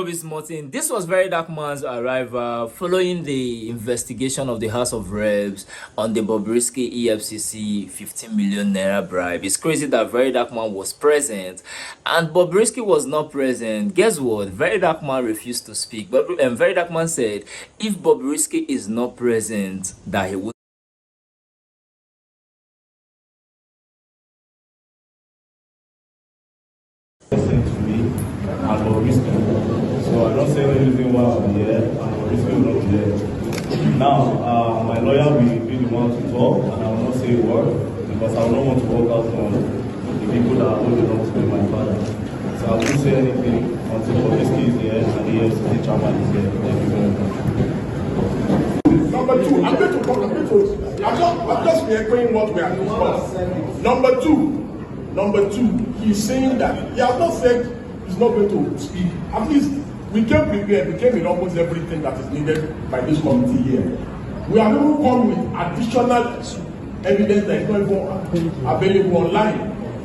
Maurice Martin. This was Very Dark Man's arrival following the investigation of the House of Reps on the Bobrisky EFCC 15 million naira bribe. It's crazy that Very Dark Man was present and Bobrisky was not present. Guess what? Very Dark Man refused to speak. But Very Dark Man said if Bobrisky is not present, that he would. And Bobrisky. So I don't say anything while I'm here, and Bobrisky will not be here. Now, my lawyer will be the one to talk, and I will not say a word, because I don't want to walk out on the people that are holding on to be my father. So I won't say anything until Bobrisky is here, and the EFCC chairman is here. Thank you very much. Number two, I'm just echoing what we are discussing. Number two, he's saying that he has not said he's not going to speak. At least we came prepared, we came in almost everything that is needed by this committee here. We have even come with additional evidence that is not even available online.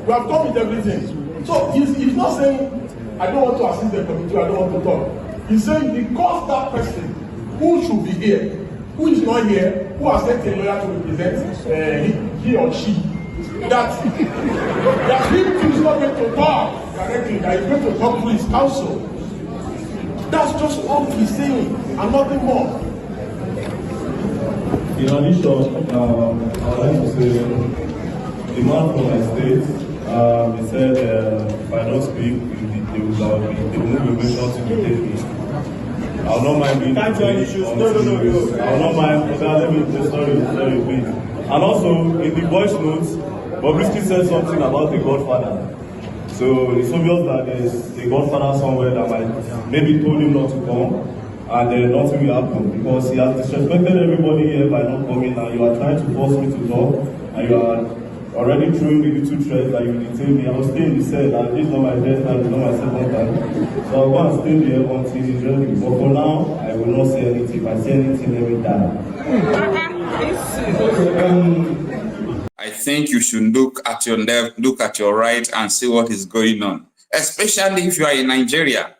We have come with everything. So he's not saying, I don't want to assist the committee, I don't want to talk. He's saying because that person who should be here, who is not here, who has sent a lawyer to represent he or she, that he is not going to talk directly, that he's going to talk to his counsel. That's just all he's saying, and nothing more. In addition, I would like to say, the man from my state, he said, if I don't speak, they will move immigration to detain me. I will not mind being detained. I will not mind, let me just sorry, please. And also, in the voice notes, Bobrisky said something about the Godfather. So it's obvious that there's a Godfather somewhere that might maybe told him not to come, and nothing will happen because he has disrespected everybody here by not coming, and you are trying to force me to talk, and you are already throwing the little threats that you detain me. I was staying in the cell, and this is not my first time, it's not my second time. So I'll go and stay there until he's ready. But for now, I will not say anything. If I say anything, let me die. I think you should look at your left, look at your right, and see what is going on. Especially if you are in Nigeria,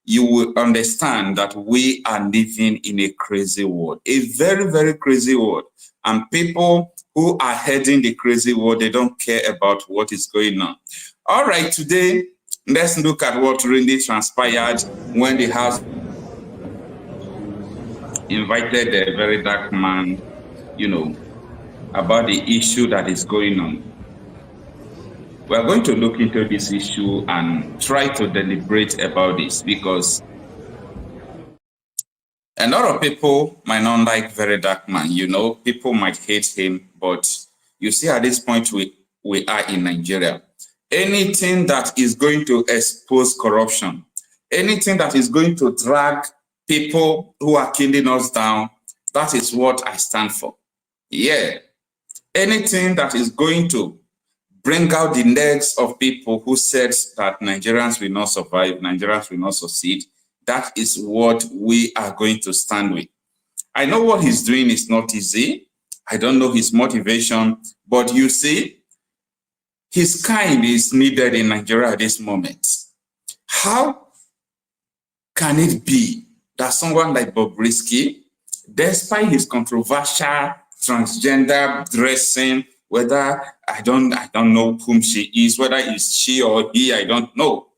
you will understand that we are living in a crazy world, a very, very crazy world. And people who are heading the crazy world, they don't care about what is going on. All right, today, let's look at what really transpired when the House invited the Very Dark Man, about the issue that is going on. We're going to look into this issue and try to deliberate about this because a lot of people might not like Very Dark Man. People might hate him, but you see at this point we are in Nigeria. Anything that is going to expose corruption, anything that is going to drag people who are killing us down, that is what I stand for. Yeah. Anything that is going to bring out the legs of people who said that Nigerians will not survive, Nigerians will not succeed, that is what we are going to stand with. I know what he's doing is not easy. I don't know his motivation, but you see, his kind is needed in Nigeria at this moment. How can it be that someone like Bobrisky, despite his controversial transgender dressing, whether I don't know whom she is, whether it's she or he, I don't know.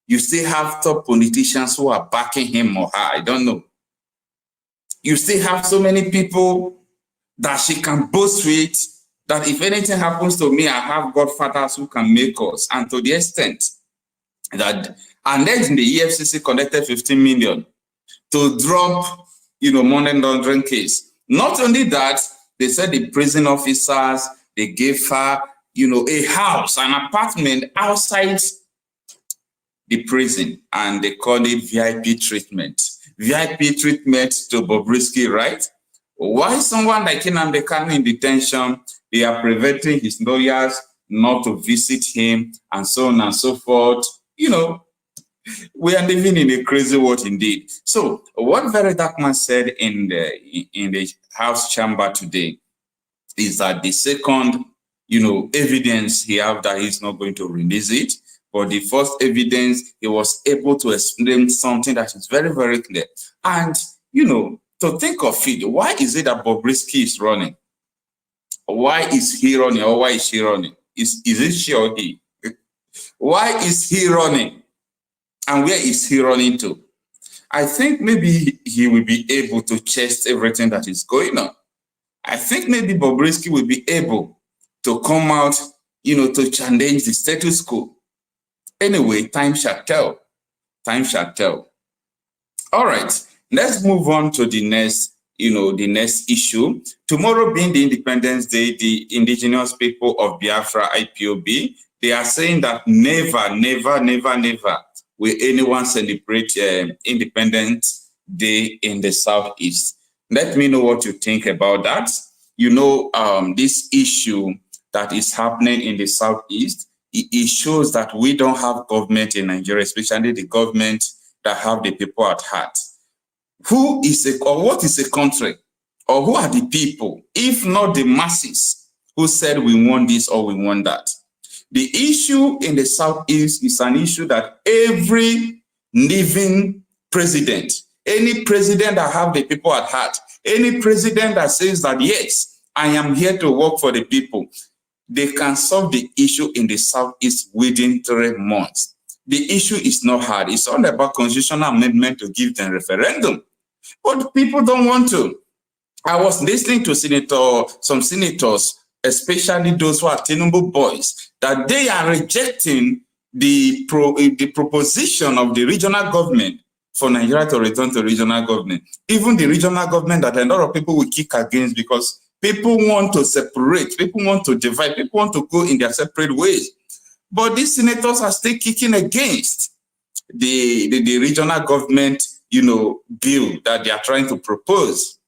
You still have top politicians who are backing him or her, I don't know. You still have so many people that she can boast with, that if anything happens to me, I have godfathers who can make us. And to the extent that, and then the EFCC collected 15 million to drop, money laundering case. Not only that, they said the prison officers, they gave her, a house, an apartment outside the prison, and they called it VIP treatment. VIP treatment to Bobrisky, right? Why someone like Nnamdi Kanu in detention, they are preventing his lawyers not to visit him, and so on and so forth. We are living in a crazy world indeed. So what Very Dark Man said in the House chamber today is that the second, evidence he have that he's not going to release it, but the first evidence, he was able to explain something that is very, very clear. And, you know, to think of it, why is it that Bobrisky is running? Why is he running, or why is she running? Is it she or he? Why is he running? And where is he running to? I think maybe he will be able to chest everything that is going on. I think maybe Bobrisky will be able to come out, you know, to challenge the status quo. Anyway, time shall tell. Time shall tell. All right, let's move on to the next, the next issue. Tomorrow being the Independence Day, the indigenous people of Biafra, IPOB, they are saying that never, never, never, never will anyone celebrate Independence Day in the Southeast. Let me know what you think about that. This issue that is happening in the Southeast, it shows that we don't have government in Nigeria, especially the government that have the people at heart. What is a country? Or who are the people, if not the masses, who said we want this or we want that? The issue in the Southeast is an issue that every living president, any president that have the people at heart, any president that says that, yes, I am here to work for the people, they can solve the issue in the Southeast within 3 months. The issue is not hard. It's all about constitutional amendment to give them referendum. But people don't want to. I was listening to some senators, especially those who are Tinubu boys, that they are rejecting the proposition of the regional government for Nigeria to return to regional government. Even the regional government that a lot of people will kick against, because people want to separate, people want to divide, people want to go in their separate ways. But these senators are still kicking against the regional government, bill that they are trying to propose.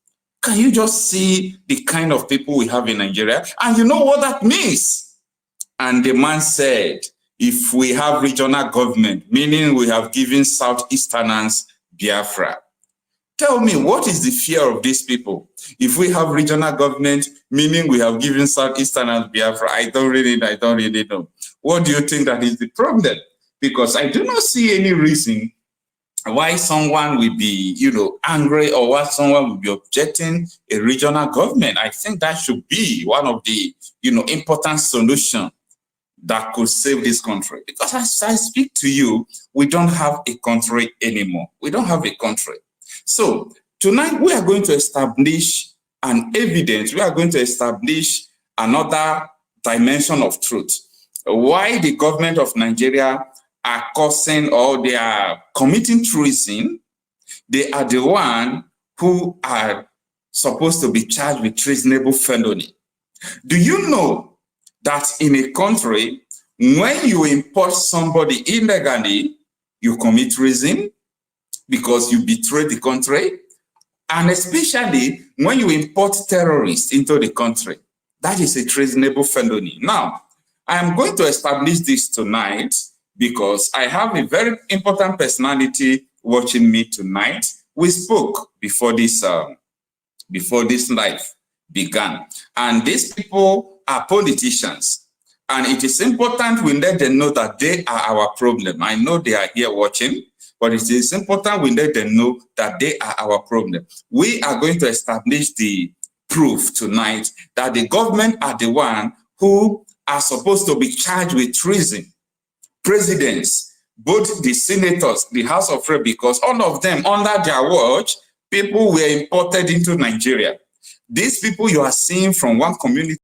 Can you just see the kind of people we have in Nigeria? And you know what that means? And the man said, if we have regional government, meaning we have given Southeasterners Biafra. Tell me, what is the fear of these people? If we have regional government, meaning we have given Southeasterners Biafra, I don't really know. What do you think that is the problem? Because I do not see any reason why someone will be, angry, or why someone will be objecting a regional government. I think that should be one of the, important solutions that could save this country. Because as I speak to you, we don't have a country anymore. We don't have a country. So tonight we are going to establish an evidence. We are going to establish another dimension of truth. Why the government of Nigeria are causing, or they are committing treason. They are the one who are supposed to be charged with treasonable felony. Do you know that in a country, when you import somebody illegally, you commit treason because you betray the country? And especially when you import terrorists into the country, that is a treasonable felony. Now, I am going to establish this tonight because I have a very important personality watching me tonight. We spoke before this live began, and these people are politicians, and it is important we let them know that they are our problem. I know they are here watching, but it is important we let them know that they are our problem. We are going to establish the proof tonight that the government are the one who are supposed to be charged with treason. Presidents, both the senators, the House of Reps, because all of them under their watch, people were imported into Nigeria. These people you are seeing from one community,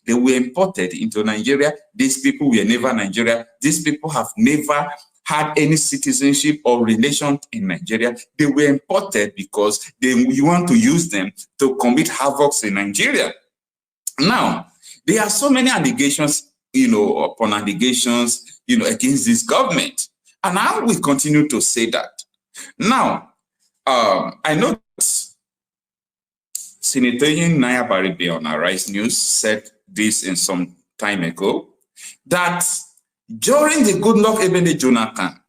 they were imported into Nigeria. These people were never Nigeria. These people have never had any citizenship or relation in Nigeria. They were imported because you want to use them to commit havoc in Nigeria. Now, there are so many allegations, upon allegations, against this government. And I will continue to say that. Now, I know Senator Naya Baribe on Arise News said this in some time ago, that during the Goodluck Ebele Jonathan,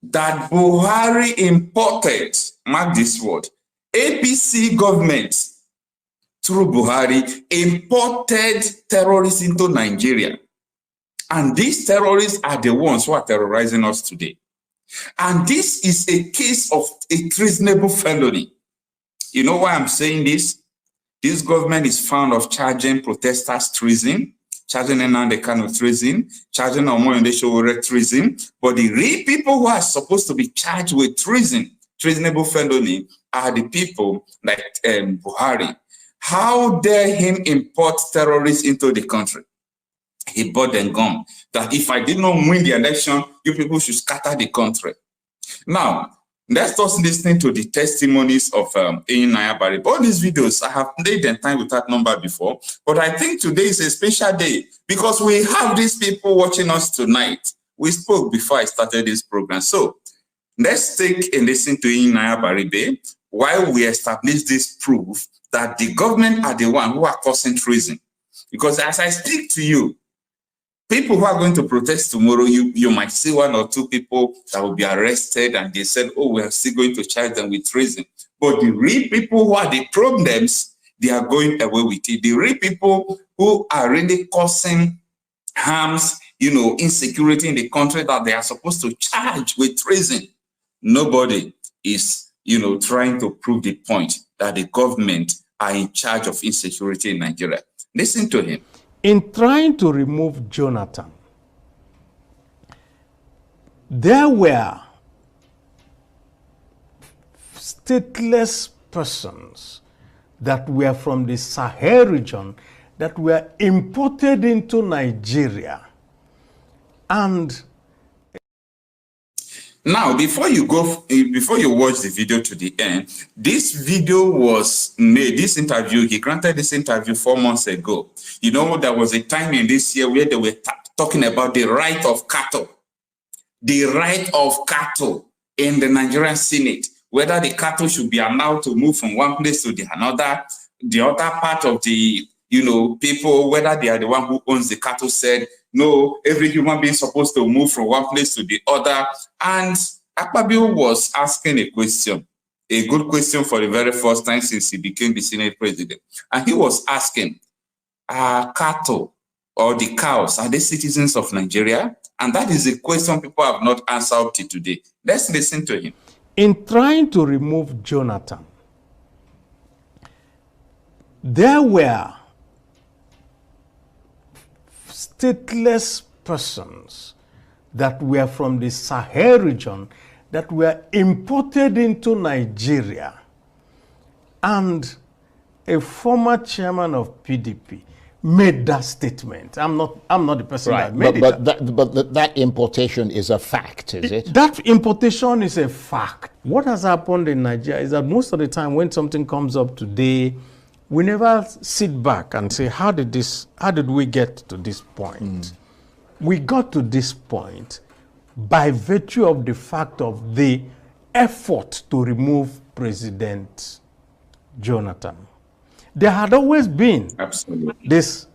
that Buhari imported, mark this word, APC government through Buhari imported terrorists into Nigeria. And these terrorists are the ones who are terrorizing us today. And this is a case of a treasonable felony. You know why I'm saying this? This government is fond of charging protesters treason, charging Nnamdi Kanu treason, charging Omoyinde Sowore treason, but the real people who are supposed to be charged with treason, treasonable felony, are the people like Buhari. How dare him import terrorists into the country? He bought them gum that if I did not win the election, you people should scatter the country. Now, let's us listen to the testimonies of Naya Bari. All these videos, I have played them time with that number before, but I think today is a special day because we have these people watching us tonight. We spoke before I started this program. So let's take a listen to Naya Bari while we establish this proof that the government are the one who are causing treason. Because as I speak to you, people who are going to protest tomorrow, you might see one or two people that will be arrested and they said, oh, we're still going to charge them with treason. But the real people who are the problems, they are going away with it. The real people who are really causing harms, insecurity in the country that they are supposed to charge with treason. Nobody is, trying to prove the point that the government are in charge of insecurity in Nigeria. Listen to him. In trying to remove Jonathan, there were stateless persons that were from the Sahel region that were imported into Nigeria. And now, before you watch the video to the end, this video was made, this interview, he granted this interview 4 months ago. There was a time in this year where they were talking about the right of cattle. The right of cattle in the Nigerian Senate, whether the cattle should be allowed to move from one place to the other part of the, people, whether they are the one who owns the cattle, said, no, every human being is supposed to move from one place to the other. And Akpabio was asking a question, a good question for the very first time since he became the Senate president. And he was asking, are cattle or the cows, are they citizens of Nigeria? And that is a question people have not answered till today. Let's listen to him. in trying to remove Jonathan, there were stateless persons that were from the Sahel region that were imported into Nigeria. And a former chairman of PDP made that statement. I'm not the person that made it. But that importation is a fact, is it? That importation is a fact. What has happened in Nigeria is that most of the time when something comes up today, we never sit back and say, how did we get to this point? We got to this point by virtue of the fact of the effort to remove President Jonathan. There had always been this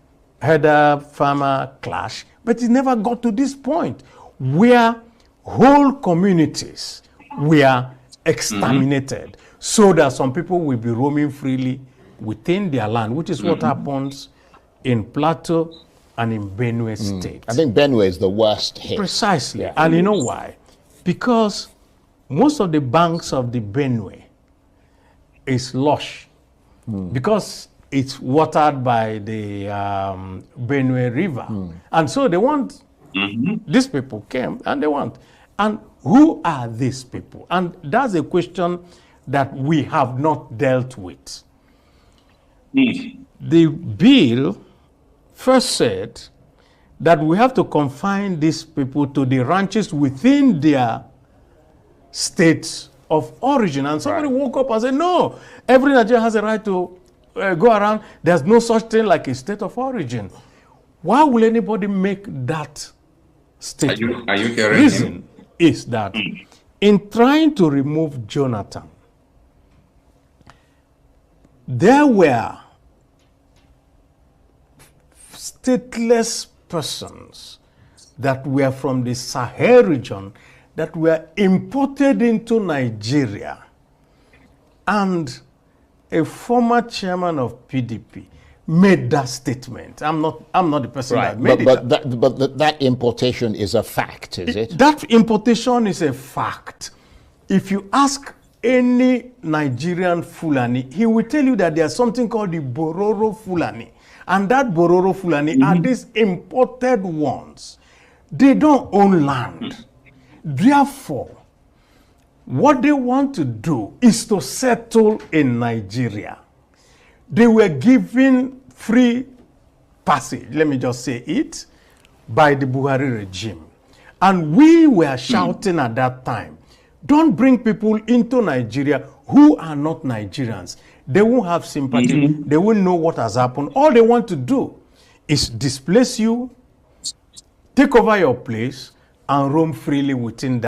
herder-farmer clash, but it never got to this point where whole communities were exterminated so that some people will be roaming freely within their land, which is what happens in Plateau and in Benue State. I think Benue is the worst hit. Precisely. Yeah. And you know why? Because most of the banks of the Benue is lush. Because it's watered by the Benue River. And so they want, these people came and they want. And who are these people? And that's a question that we have not dealt with. The bill first said that we have to confine these people to the ranches within their states of origin. And somebody woke up and said, no, every Nigerian has a right to go around. There's no such thing like a state of origin. Why will anybody make that statement? Are you hearing Reason him? is that in trying to remove Jonathan, there were stateless persons that were from the Sahel region that were imported into Nigeria. And a former chairman of PDP made that statement. I'm not the person Right, that made it. that importation is a fact, is it? That importation is a fact. If you ask any Nigerian Fulani, he will tell you that there's something called the Bororo Fulani. And that Bororo Fulani are these imported ones. They don't own land. Therefore, what they want to do is to settle in Nigeria. They were given free passage, let me just say it, by the Buhari regime. And we were shouting at that time, don't bring people into Nigeria who are not Nigerians. They won't have sympathy. They won't know what has happened. All they want to do is displace you, take over your place, and roam freely within that.